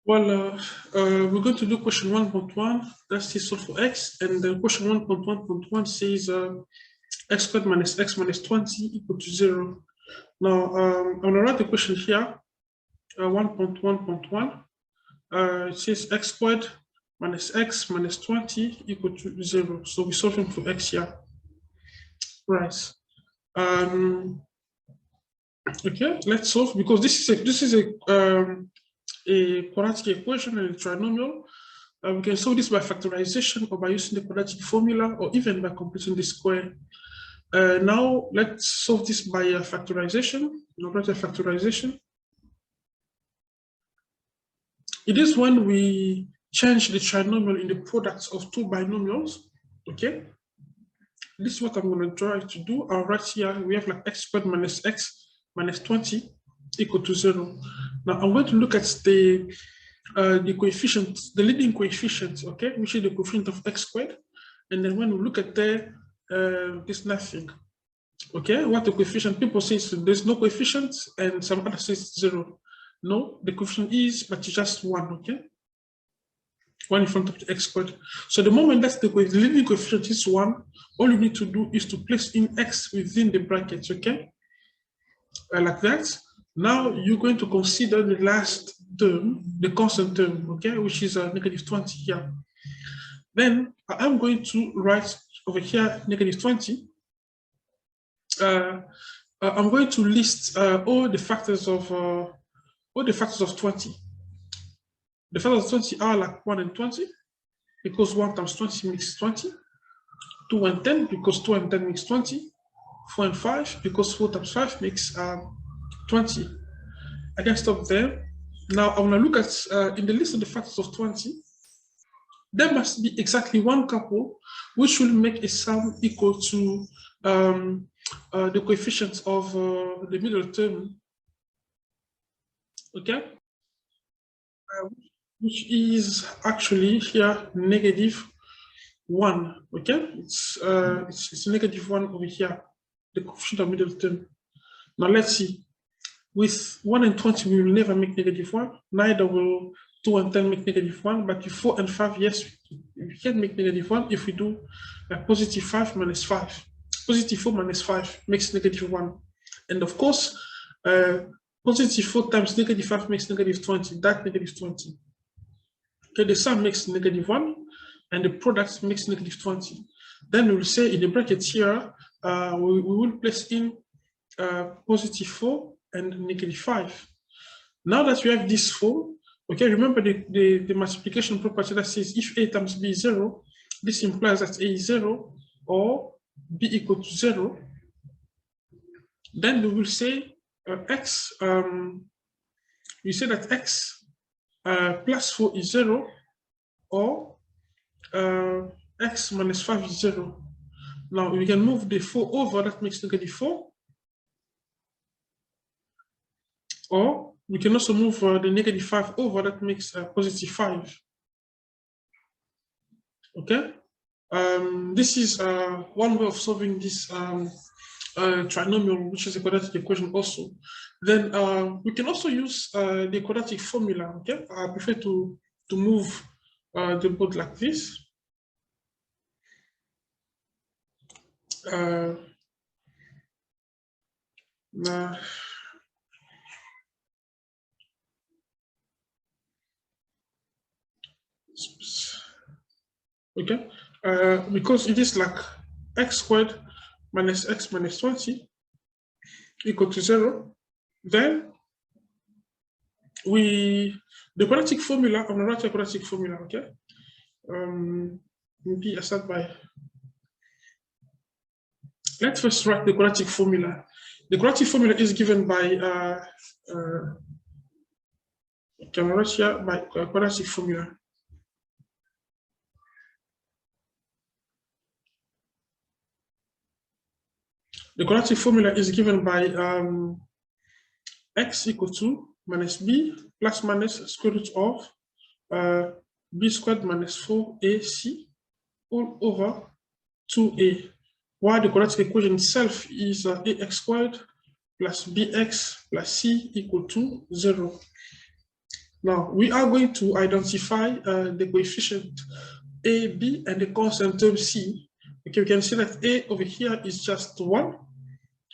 Well, we're going to do question 1.1, that's the solve for x, and then question 1.1.1 says x squared minus x minus 20 equal to 0. Now, I'm going to write the question here, 1.1.1. It says x squared minus x minus 20 equal to 0. So we're solving for x here. Right. Okay, let's solve, because this is a quadratic equation and a trinomial. We can solve this by factorization or by using the quadratic formula or even by completing the square. Now let's solve this by factorization. Factorization. It is when we change the trinomial in the products of two binomials. Okay. This is what I'm going to try to do. I'll write here, we have like x squared minus x minus 20 equal to 0. Now I'm going to look at the coefficient, the leading coefficient, okay, which is the coefficient of x squared. And then when we look at there, there's nothing. Okay, what the coefficient, people say there's no coefficient, and some others say 0. No, the coefficient is, but it's just 1, okay? 1 in front of the x squared. So the moment that the leading coefficient is 1, all you need to do is to place in x within the brackets, okay? Like that. Now you're going to consider the last term, the constant term, okay, which is negative 20 here. Then I'm going to write over here negative 20. I'm going to list all the factors of 20. The factors of 20 are like 1 and 20, because 1 times 20 makes 20. 2 and 10, because 2 and 10 makes 20. 4 and 5, because 4 times 5 makes 20. I can stop there. Now I want to look at in the list of the factors of 20, there must be exactly one couple which will make a sum equal to the coefficients of the middle term, okay, which is actually here negative 1, okay, it's negative 1 over here, the coefficient of middle term. Now let's see, with 1 and 20 we will never make negative 1, neither will 2 and 10 make negative 1, but with 4 and 5, yes, we can make negative 1 if we do positive 5 minus 5. Positive 4 minus 5 makes negative 1. And of course, positive 4 times negative 5 makes negative 20, that negative 20. Okay, the sum makes negative 1, and the product makes negative 20. Then we will say in the brackets here, we will place in positive 4 and negative 5. Now that we have this 4, okay, remember the multiplication property that says if A times B is 0, this implies that A is 0 or B equal to 0. Then we will say x, we say that x plus 4 is 0 or x minus 5 is 0. Now we can move the 4 over, that makes negative 4. Or we can also move the negative 5 over, that makes positive 5. Okay? This is one way of solving this trinomial, which is a quadratic equation also. Then we can also use the quadratic formula, okay? I prefer to move the board like this. Okay, because it is like x squared minus x minus 20 equal to 0, then the quadratic formula, I'm going to write a quadratic formula, okay? Maybe I start by, let's first write the quadratic formula. The quadratic formula is given by, can I write here by quadratic formula. The quadratic formula is given by x equal to minus b plus minus square root of b squared minus 4ac all over 2a, while the quadratic equation itself is ax squared plus bx plus c equal to 0. Now, we are going to identify the coefficient A, B, and the constant term C. Okay, we can see that A over here is just 1.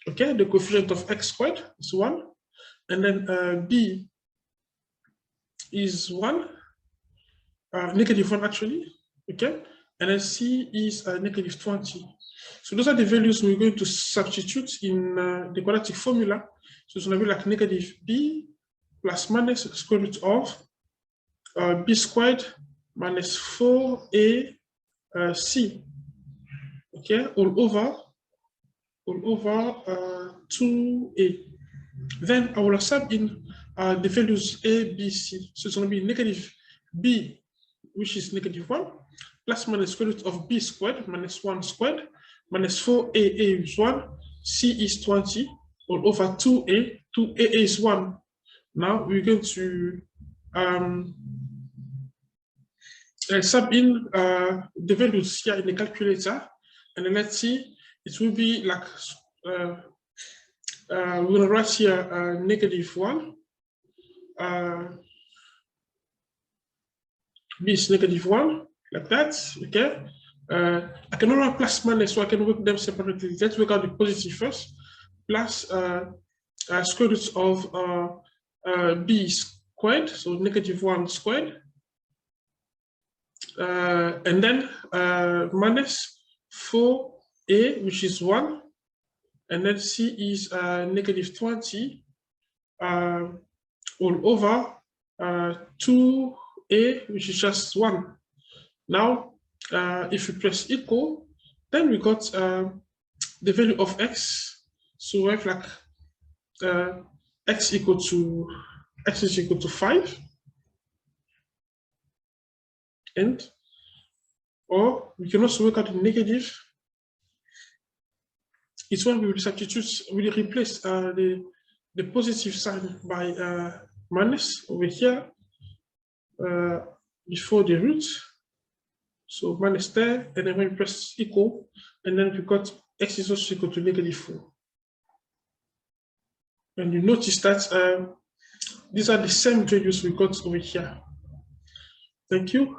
Okay, the coefficient of x squared is 1. And then B is 1, negative 1 actually. Okay, and then C is negative 20. So those are the values we're going to substitute in the quadratic formula. So it's going to be like negative B plus minus square root of B squared minus 4AC, okay, all over 2A. Then I will sub in the values A, B, C. So it's going to be negative B, which is negative 1, plus minus square root of B squared minus 1 squared minus 4A is 1, C is 20, all over 2A. 2A is 1. Now we're going to sub in the values here in the calculator, and then let's see, it will be like, we're going to write here negative 1, B is negative 1, like that, okay? I can write plus minus, so I can work them separately. Let's work out the positive first, plus square root of B squared, so negative 1 squared, and then minus 4A, which is 1, and then C is negative 20, all over 2A, which is just 1. Now, if we press equal, then we got the value of x. So we have like x is equal to 5, and or we can also work out the negative. It's when we will substitute, we will replace the positive sign by minus over here before the root. So minus there, and then when we press equal, and then we got x is also equal to negative 4. And you notice that these are the same values we got over here. Thank you.